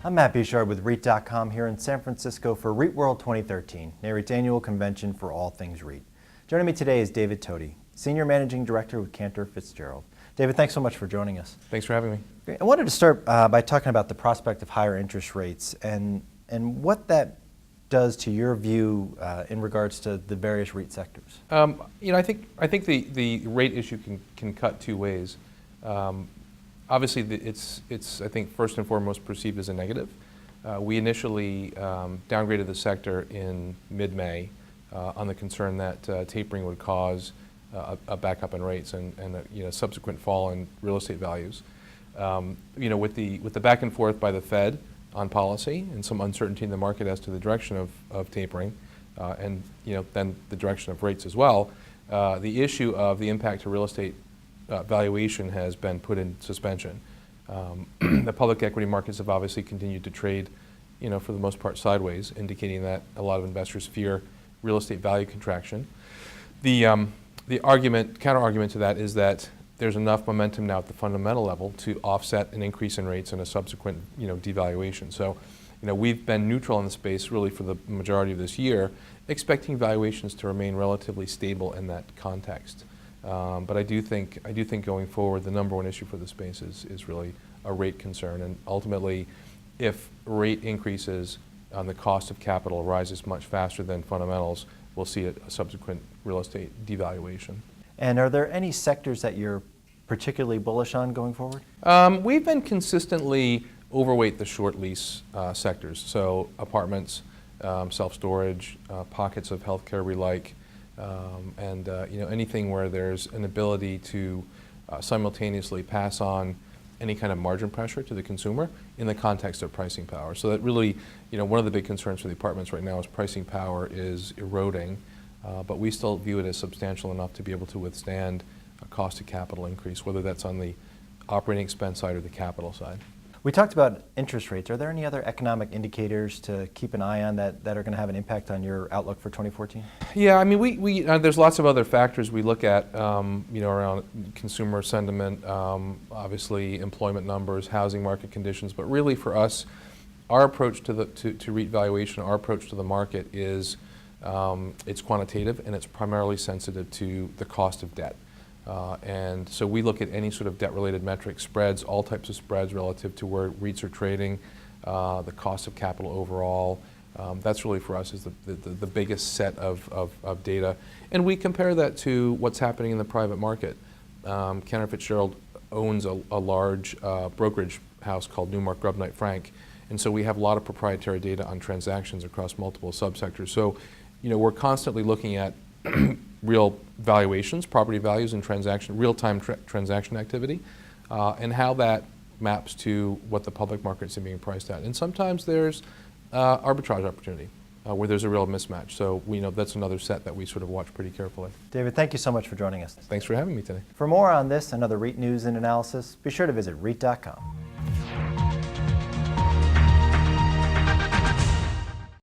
I'm Matt Bouchard with REIT.com here in San Francisco for REITWorld 2013, NAREIT's annual convention for all things REIT. Joining me today is David Toti, Senior Managing Director with Cantor Fitzgerald. David, thanks so much for joining us. Thanks for having me. I wanted to start by talking about the prospect of higher interest rates and what that does to your view in regards to the various REIT sectors. I think the rate issue can cut two ways. Obviously, it's I think first and foremost perceived as a negative. We initially downgraded the sector in mid-May on the concern that tapering would cause a backup in rates and a subsequent fall in real estate values. With the back and forth by the Fed on policy and some uncertainty in the market as to the direction of tapering, and then the direction of rates as well, the issue of the impact to real estate valuation has been put in suspension. The public equity markets have obviously continued to trade, for the most part sideways, indicating that a lot of investors fear real estate value contraction. The counter argument to that is that there's enough momentum now at the fundamental level to offset an increase in rates and a subsequent, devaluation. So, we've been neutral in the space really for the majority of this year, expecting valuations to remain relatively stable in that context. But I do think going forward, the number one issue for the space is really a rate concern, and ultimately, if rate increases on the cost of capital rises much faster than fundamentals, we'll see a subsequent real estate devaluation. And are there any sectors that you're particularly bullish on going forward? We've been consistently overweight the short lease sectors, so apartments, self-storage, pockets of healthcare we like, and anything where there's an ability to simultaneously pass on any kind of margin pressure to the consumer in the context of pricing power. So that really, one of the big concerns for the apartments right now is pricing power is eroding, but we still view it as substantial enough to be able to withstand a cost of capital increase, whether that's on the operating expense side or the capital side. We talked about interest rates. Are there any other economic indicators to keep an eye on that are going to have an impact on your outlook for 2014? Yeah, I mean, we there's lots of other factors we look at, around consumer sentiment, obviously employment numbers, housing market conditions. But really, for us, our approach to REIT valuation, our approach to the market is it's quantitative and it's primarily sensitive to the cost of debt. And so we look at any sort of debt-related metrics, spreads, all types of spreads relative to where REITs are trading, the cost of capital overall. That's really for us is the biggest set of data. And we compare that to what's happening in the private market. Cantor Fitzgerald owns a large brokerage house called Newmark Grubb Knight Frank. And so we have a lot of proprietary data on transactions across multiple subsectors. So, we're constantly looking at real valuations, property values, and real-time transaction activity, and how that maps to what the public markets are being priced at. And sometimes there's arbitrage opportunity where there's a real mismatch. So we know that's another set that we sort of watch pretty carefully. David, thank you so much for joining us. Thanks for having me today. For more on this and other REIT news and analysis, be sure to visit REIT.com.